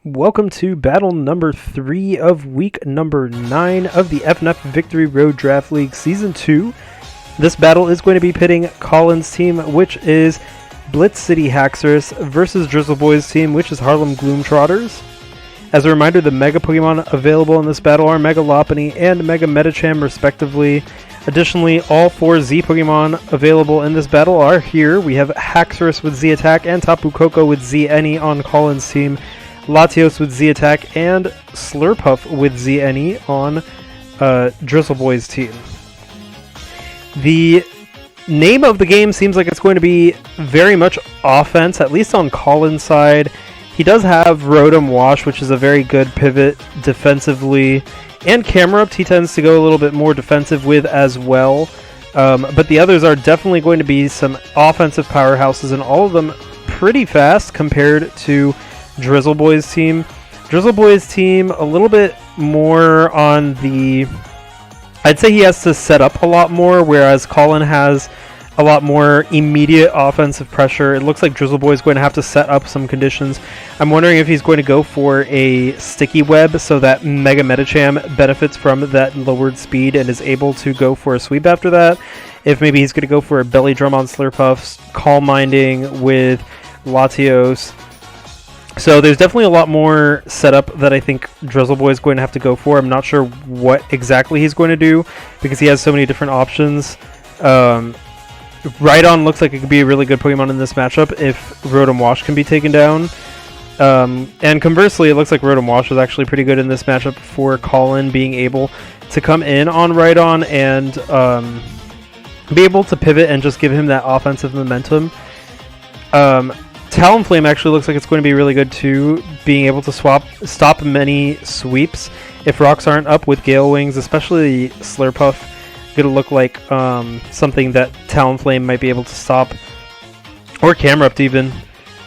Welcome to battle number 3 of week number 9 of the FnF Victory Road Draft League Season 2. This battle is going to be pitting Colin's team, which is Blitz City Haxorus, versus Drizzle Boy's team, which is Harlem Gloomtrotters. As a reminder, the Mega Pokemon available in this battle are Mega Lopunny and Mega Medicham, respectively. Additionally, all 4 Z Pokemon available in this battle are here. We have Haxorus with Z Attack and Tapu Koko with Z Any on Colin's team, Latios with Z Attack, and Slurpuff with Z Any on Drizzle Boy's team. The name of the game seems like it's going to be very much offense, at least on Colin's side. He does have Rotom Wash, which is a very good pivot defensively, and Camerupt he tends to go a little bit more defensive with as well. But the others are definitely going to be some offensive powerhouses, and all of them pretty fast compared to Drizzle Boy's team. Drizzle Boy's team a little bit more on the... I'd say he has to set up a lot more, whereas Colin has a lot more immediate offensive pressure. It looks like Drizzle Boy is going to have to set up some conditions. I'm wondering if he's going to go for a sticky web so that Mega Medicham benefits from that lowered speed and is able to go for a sweep after that. If maybe he's going to go for a belly drum on Slurpuffs, Calm Minding with Latios. So there's definitely a lot more setup that I think Drizzle Boy is going to have to go for. I'm not sure what exactly he's going to do because he has so many different options. Rhydon looks like it could be a really good Pokemon in this matchup if Rotom Wash can be taken down. And conversely, it looks like Rotom Wash is actually pretty good in this matchup for Colin being able to come in on Rhydon and be able to pivot and just give him that offensive momentum. Talonflame actually looks like it's going to be really good too, being able to stop many sweeps if rocks aren't up with Gale Wings, especially Slurpuff. Going to look like something that Talonflame might be able to stop, or Camerupt even.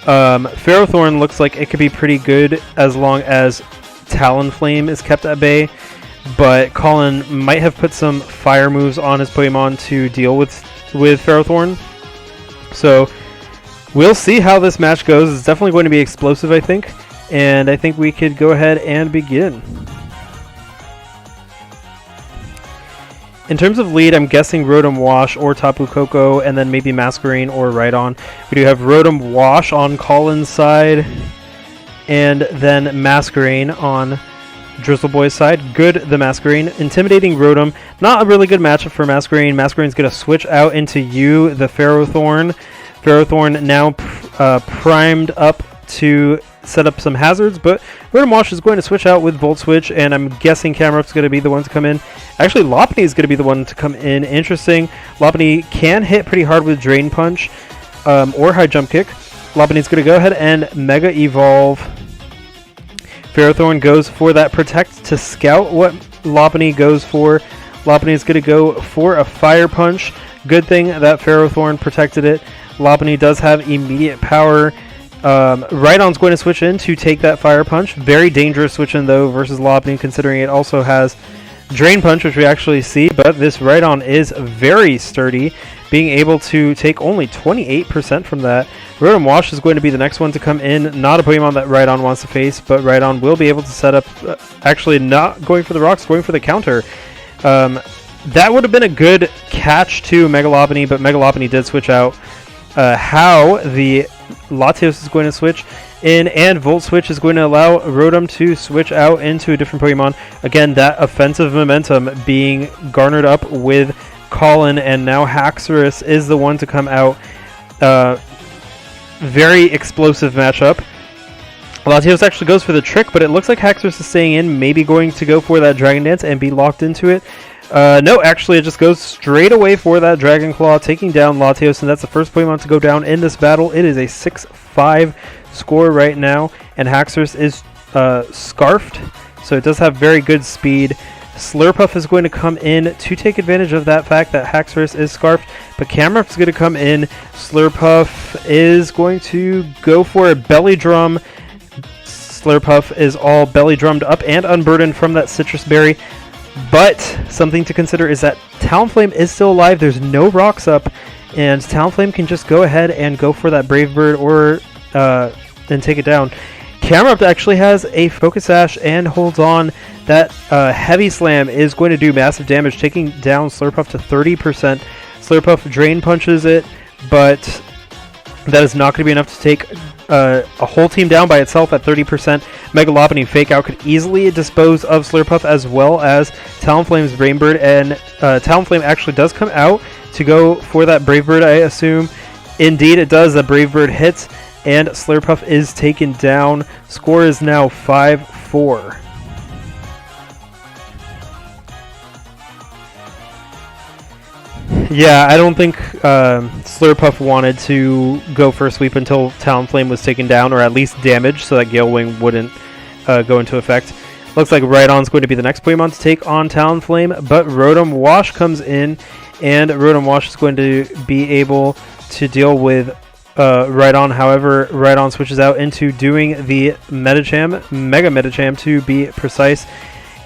Ferrothorn looks like it could be pretty good as long as Talonflame is kept at bay, but Colin might have put some fire moves on his Pokemon to deal with Ferrothorn. So we'll see how this match goes. It's definitely going to be explosive, I think, and I think we could go ahead and begin. In terms of lead, I'm guessing Rotom Wash or Tapu Koko, and then maybe Masquerain or Rhydon. We do have Rotom Wash on Colin's side, and then Masquerain on Drizzle Boy's side. Good, the Masquerain. Intimidating Rotom. Not a really good matchup for Masquerain. Masquerain's going to switch out into you, the Ferrothorn. Ferrothorn now primed up to set up some hazards, but Rotom Wash is going to switch out with Volt Switch, and I'm guessing Camerupt's going to be the one to come in. Actually, Lopunny is going to be the one to come in. Interesting. Lopunny can hit pretty hard with Drain Punch or High Jump Kick. Lopunny's going to go ahead and Mega Evolve. Ferrothorn goes for that Protect to scout what Lopunny goes for. Lopunny is going to go for a Fire Punch. Good thing that Ferrothorn protected it. Lopunny does have immediate power. Rhydon's going to switch in to take that Fire Punch. Very dangerous switch in, though, versus Lopunny, considering it also has Drain Punch, which we actually see, but this Rhydon is very sturdy, being able to take only 28% from that. Rotom Wash is going to be the next one to come in. Not a Pokemon that Rhydon wants to face, but Rhydon will be able to set up, actually not going for the rocks, going for the counter. That would have been a good catch to Mega Lopunny, but Mega Lopunny did switch out. How the Latios is going to switch in, and Volt Switch is going to allow Rotom to switch out into a different Pokemon. Again, that offensive momentum being garnered up with Colin, and now Haxorus is the one to come out. Very explosive matchup. Latios actually goes for the trick, but it looks like Haxorus is staying in, maybe going to go for that Dragon Dance and be locked into it. No, actually, it just goes straight away for that Dragon Claw, taking down Latios, and that's the first Pokemon to go down in this battle. It is a 6-5 score right now, and Haxorus is scarfed, so it does have very good speed. Slurpuff is going to come in to take advantage of that fact that Haxorus is scarfed, but Camerupt is going to come in. Slurpuff is going to go for a Belly Drum. Slurpuff is all Belly Drummed up and unburdened from that Citrus Berry. But something to consider is that Talonflame is still alive. There's no rocks up, and Talonflame can just go ahead and go for that Brave Bird or and take it down. Camerupt actually has a Focus Sash and holds on. That Heavy Slam is going to do massive damage, taking down Slurpuff to 30%. Slurpuff Drain Punches it, but that is not going to be enough to take a whole team down by itself at 30%. Mega Lopunny Fake Out could easily dispose of Slurpuff, as well as Talonflame's Brainbird, and Talonflame actually does come out to go for that Brave Bird, I assume. Indeed it does. The Brave Bird hits, and Slurpuff is taken down. Score is now 5-4. Yeah, I don't think Slurpuff wanted to go for a sweep until Talonflame was taken down, or at least damaged, so that Gale Wing wouldn't go into effect. Looks like Rhydon's going to be the next Pokemon to take on Talonflame, but Rotom Wash comes in, and Rotom Wash is going to be able to deal with Rhydon. However, Rhydon switches out into doing the Medicham, Mega Medicham to be precise,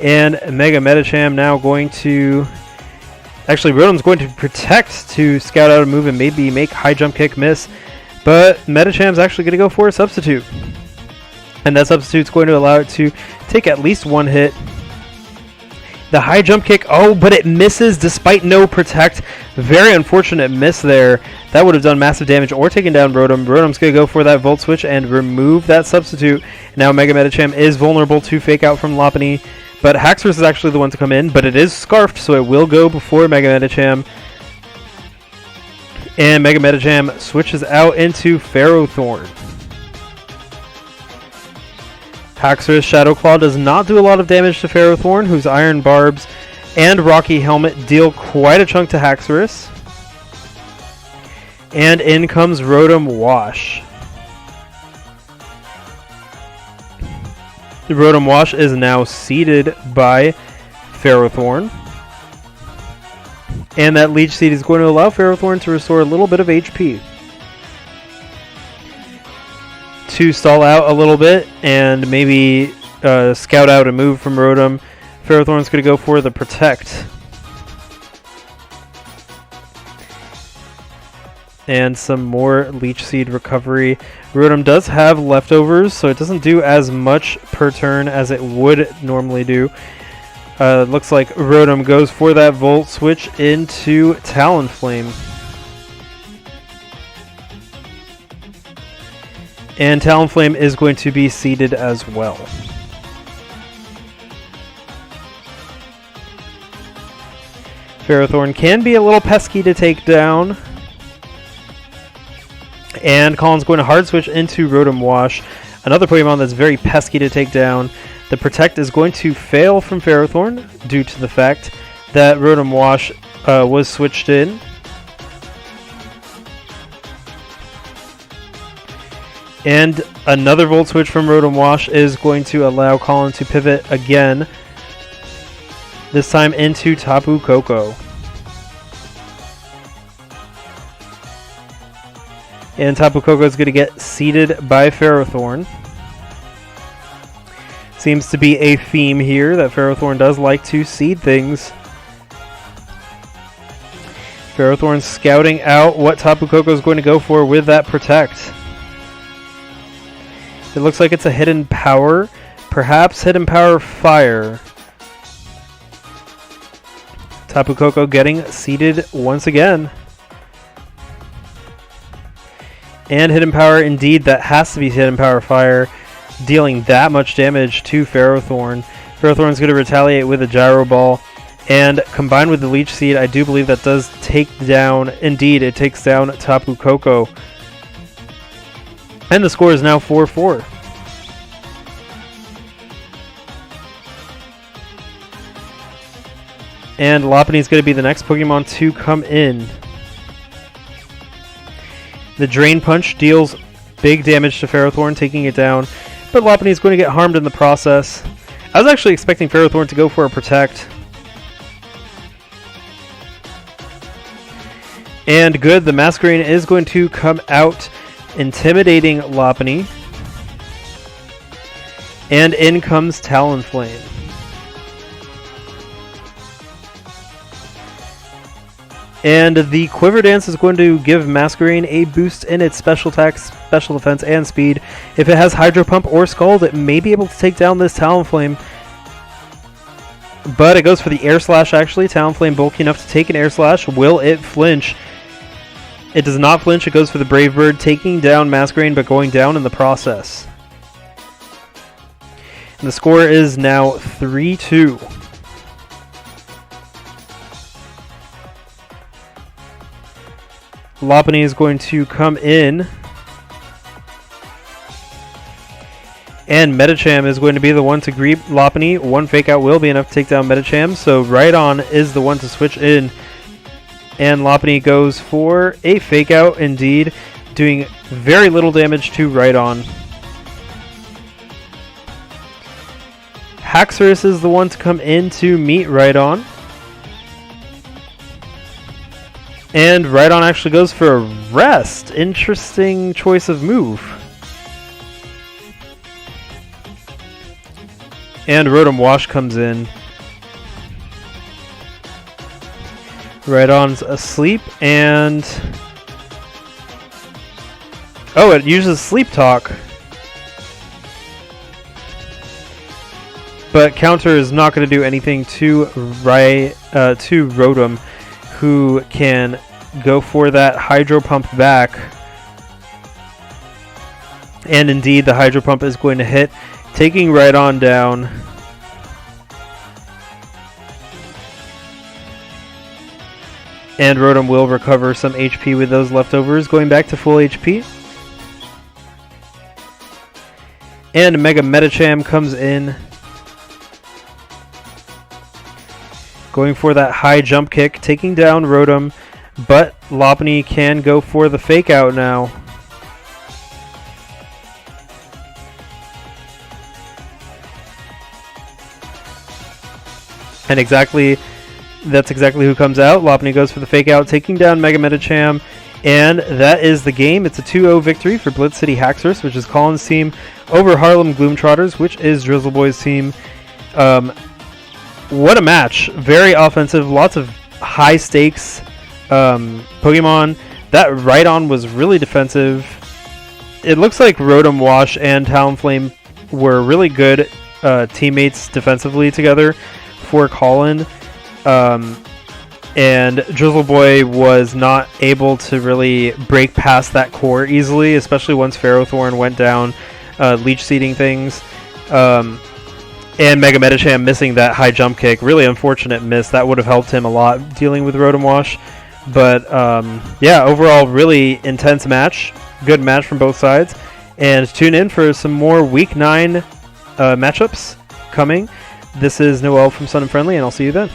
and Mega Medicham now going to... Actually, Rotom's going to protect to scout out a move and maybe make High Jump Kick miss, but Medicham's actually going to go for a Substitute. And that Substitute's going to allow it to take at least one hit. The High Jump Kick, oh, but it misses despite no Protect. Very unfortunate miss there. That would have done massive damage or taken down Rotom. Rotom's going to go for that Volt Switch and remove that Substitute. Now Mega Medicham is vulnerable to Fake Out from Lopunny. But Haxorus is actually the one to come in, but it is Scarfed, so it will go before Mega Medicham. And Mega Medicham switches out into Ferrothorn. Haxorus Shadow Claw does not do a lot of damage to Ferrothorn, whose Iron Barbs and Rocky Helmet deal quite a chunk to Haxorus. And in comes Rotom Wash. The Rotom Wash is now seeded by Ferrothorn. And that Leech Seed is going to allow Ferrothorn to restore a little bit of HP. To stall out a little bit and maybe scout out a move from Rotom, Ferrothorn's going to go for the Protect. And some more Leech Seed recovery. Rotom does have leftovers, so it doesn't do as much per turn as it would normally do. Looks like Rotom goes for that Volt Switch into Talonflame. And Talonflame is going to be seeded as well. Ferrothorn can be a little pesky to take down. And Colin's going to Hard Switch into Rotom Wash. Another Pokemon that's very pesky to take down. The Protect is going to fail from Ferrothorn due to the fact that Rotom Wash was switched in. And another Volt Switch from Rotom Wash is going to allow Colin to pivot again. This time into Tapu Koko. And Tapu Koko is going to get seeded by Ferrothorn. Seems to be a theme here that Ferrothorn does like to seed things. Ferrothorn scouting out what Tapu Koko is going to go for with that Protect. It looks like it's a Hidden Power. Perhaps Hidden Power Fire. Tapu Koko getting seeded once again. And Hidden Power, indeed, that has to be Hidden Power Fire, dealing that much damage to Ferrothorn. Ferrothorn's going to retaliate with a Gyro Ball, and combined with the Leech Seed, I do believe that does take down, indeed, it takes down Tapu Koko. And the score is now 4-4. And Lopunny is going to be the next Pokemon to come in. The Drain Punch deals big damage to Ferrothorn, taking it down, but Lopunny is going to get harmed in the process. I was actually expecting Ferrothorn to go for a Protect. And good, the Masquerain is going to come out, intimidating Lopunny. And in comes Talonflame. And the Quiver Dance is going to give Masquerain a boost in its special attack, special defense, and speed. If it has Hydro Pump or Scald, it may be able to take down this Talonflame. But it goes for the Air Slash, actually. Talonflame bulky enough to take an Air Slash. Will it flinch? It does not flinch. It goes for the Brave Bird, taking down Masquerain, but going down in the process. And the score is now 3-2. Lopunny is going to come in. And Medicham is going to be the one to greet Lopunny. One Fake Out will be enough to take down Medicham. So Rhydon is the one to switch in. And Lopunny goes for a Fake Out indeed, doing very little damage to Rhydon. Haxorus is the one to come in to meet Rhydon. And Rhydon actually goes for a Rest. Interesting choice of move. And Rotom Wash comes in. Rhydon's asleep, and... oh, it uses Sleep Talk. But Counter is not going to do anything to Rotom, who can go for that Hydro Pump back. And indeed, the Hydro Pump is going to hit, taking Rhydon down. And Rotom will recover some HP with those leftovers, going back to full HP. And Mega Medicham comes in, going for that high jump kick, taking down Rotom, but Lopunny can go for the Fake Out now. And that's exactly who comes out. Lopunny goes for the Fake Out, taking down Mega Medicham, and that is the game. It's a 2-0 victory for Blitz City Haxorus, which is Colin's team, over Harlem Gloomtrotters, which is Drizzleboy's team. What a match. Very offensive, lots of high stakes Pokemon. That Rhydon was really defensive. It looks like Rotom Wash and Talonflame were really good teammates defensively together for Colin. And Drizzleboy was not able to really break past that core easily, especially once Ferrothorn went down, leech seeding things. And Mega Medicham missing that high jump kick. Really unfortunate miss. That would have helped him a lot dealing with Rotom Wash. But yeah, overall really intense match. Good match from both sides. And tune in for some more Week 9 matchups coming. This is Noel from Sun and Friendly, and I'll see you then.